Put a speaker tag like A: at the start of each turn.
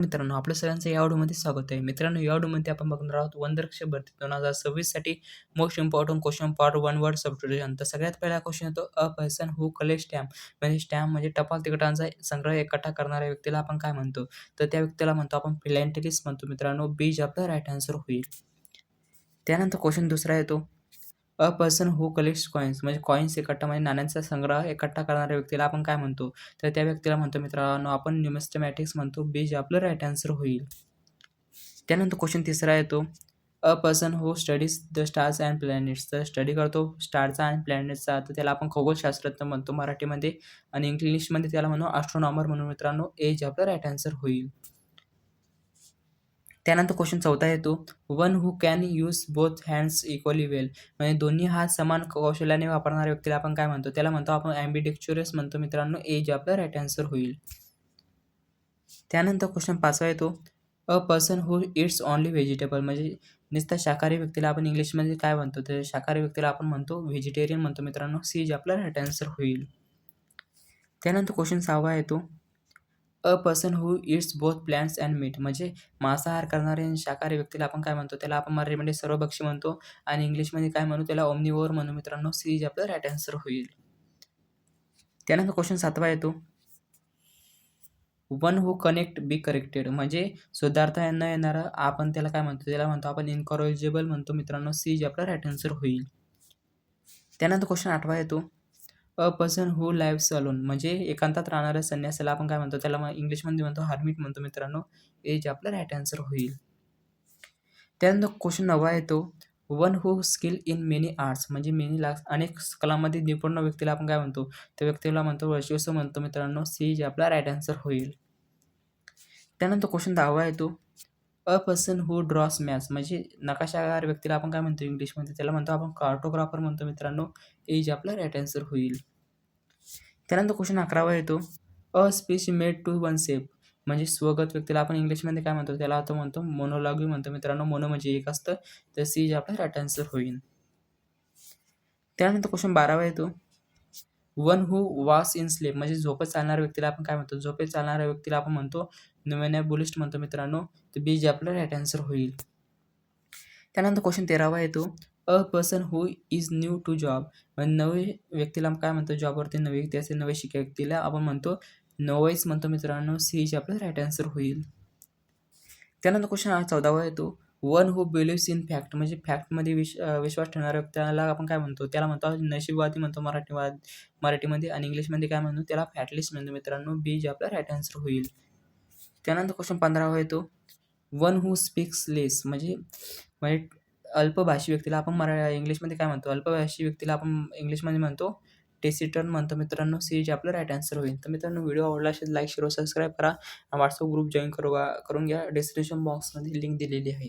A: मित्रांनो, आपल्या सगळ्यांचं या व्हिडिओमध्ये स्वागत आहे. मित्रांनो, या व्हिडिओमध्ये आपण बघणार आहोत वनरक्षक भरती 2026 साठी most important question part 1 word subdivision. तर सगळ्यात पहिला क्वेश्चन येतो a person who collect stamp म्हणजे स्टॅम्प म्हणजे टपाल तिकिटांचा संग्रह एकट्ठा करणाऱ्या व्यक्तीला आपण काय म्हणतो? तर त्या व्यक्तीला म्हणतो आपण फिलॅन्थेलिस्ट म्हणतो मित्रांनो. बी जे आपला राईट आन्सर होईल. त्यानंतर क्वेश्चन दुसरा येतो a person who collects coins म्हणजे कॉइन्स एकट्ठा म्हणजे नाण्यांचा संग्रह एकट्ठा करणाऱ्या व्यक्तीला आपण काय म्हणतो? तर त्या व्यक्तीला म्हणतो मित्रांनो आपण न्यूमिस्टमॅटिक्स म्हणतो. बी जे आपलं राईट आन्सर होईल. त्यानंतर क्वेश्चन तिसरा येतो a person who studies the stars and planets तर स्टडी करतो स्टारचा आणि प्लॅनेट्सचा तर त्याला आपण खगोलशास्त्रज्ञ म्हणतो मराठीमध्ये आणि इंग्लिशमध्ये त्याला म्हणू ॲस्ट्रोनॉमर म्हणून मित्रांनो. ए जे आपलं राईट आन्सर होईल. त्यानंतर क्वेश्चन चौथा येतो one who can use both hands equally well म्हणजे दोन्ही हात समान कौशल्याने वापरणाऱ्या व्यक्तीला आपण काय म्हणतो? त्याला म्हणतो आपण ॲम्बिडिक्चुरस म्हणतो मित्रांनो. ए जे आपलं राईट आन्सर होईल. त्यानंतर क्वेश्चन पाचवा येतो a person who it's only vegetable म्हणजे नुसतं शाकाहारी व्यक्तीला आपण इंग्लिशमध्ये काय म्हणतो? तर शाकाहारी व्यक्तीला आपण म्हणतो व्हेजिटेरियन म्हणतो मित्रांनो. सी जे आपला राईट आन्सर होईल. त्यानंतर क्वेश्चन सहावा येतो a person who eats both plants and meat म्हणजे मांसाहार करणारे आणि शाकाहारी व्यक्तीला आपण काय म्हणतो? त्याला आपण मराठीमध्ये सर्वभक्षी म्हणतो आणि इंग्लिशमध्ये काय म्हणू? त्याला ओमनिव्होर म्हणू मित्रांनो. सी जे आपलं राईट आन्सर होईल. त्यानंतर क्वेश्चन सातवा येतो one who connect be corrected म्हणजे सुधारता न येणारा आपण त्याला काय म्हणतो? त्याला म्हणतो आपण इनकॉरेजिबल म्हणतो मित्रांनो. सी जे आपला राईट आन्सर होईल. त्यानंतर क्वेश्चन आठवा येतो अ पर्सन हू लाईव्हज अलोन म्हणजे एकांतात राहणाऱ्या संन्यासाला आपण काय म्हणतो? त्याला इंग्लिशमध्ये म्हणतो हार्मिट म्हणतो मित्रांनो. ए जे आपलं राईट आन्सर होईल. त्यानंतर क्वेश्चन 9वा येतो one who skill in many arts म्हणजे अनेक कलांमध्ये निपुण व्यक्तीला आपण काय म्हणतो? त्या व्यक्तीला म्हणतो वर्चस्व म्हणतो मित्रांनो. सी जे आपला राईट आन्सर होईल. त्यानंतर क्वेश्चन 10वा येतो अ पर्सन हू ड्रॉस मॅप्स म्हणजे नकाशाकार व्यक्तीला आपण काय म्हणतो इंग्लिशमध्ये? त्याला म्हणतो आपण कार्टोग्राफर म्हणतो मित्रांनो. ए जे आपला राईट आन्सर होईल. त्यानंतर क्वेश्चन 11वा येतो a speech made to oneself म्हणजे स्वगत व्यक्तीला आपण इंग्लिशमध्ये काय म्हणतो? त्याला आता म्हणतो मोनोलॉगी म्हणतो मित्रांनो. मोनो म्हणजे एक असतं. तर सी जे आपला राईट आन्सर होईल. त्यानंतर क्वेश्चन 12वा येतो one who walks in sleep म्हणजे झोपेत चालणाऱ्या व्यक्तीला आपण काय म्हणतो? झोपेत चालणाऱ्या व्यक्तीला आपण म्हणतो नोव्हेनॅबुलिस्ट म्हणतो मित्रांनो. तर बी जे आपलं राईट आन्सर होईल. त्यानंतर क्वेश्चन 13वा येतो a person who is new to job म्हणजे नवे व्यक्तीला काय म्हणतो? जॉबवरती नवी व्यक्ती असेल नवे शिक्या व्यक्तीला आपण म्हणतो नोवाईस म्हणतो मित्रांनो. सी जे आपलं राईट आन्सर होईल. त्यानंतर क्वेश्चन 14वा येतो वन हू बिलिव्स इन फॅक्ट म्हणजे फॅक्टमध्ये विश्वास ठेवणाऱ्या व्यक्तीला आपण काय म्हणतो? त्याला म्हणतो नशीबवादी म्हणतो मराठीमध्ये आणि इंग्लिशमध्ये काय म्हणतो? त्याला फॅटलिस्ट म्हणतो मित्रांनो. बी जे आपला राईट आन्सर होईल. त्यानंतर क्वेश्चन 15वा येतो वन हू स्पीक्स लेस म्हणजे म्हणजे अल्पभाषी व्यक्तीला आपण इंग्लिशमध्ये काय म्हणतो? अल्पभाषी व्यक्तीला आपण इंग्लिशमध्ये म्हणतो टेसिटर्न म्हणतो मित्रांनो. सी जे आपलं राईट आन्सर होईल. तर मित्रांनो व्हिडिओ आवडला असेल लाईक शेअर सबस्क्राईब करा. व्हॉट्सअप ग्रुप जॉईन करून घ्या. डिस्क्रिप्शन बॉक्समध्ये लिंक दिलेली आहे.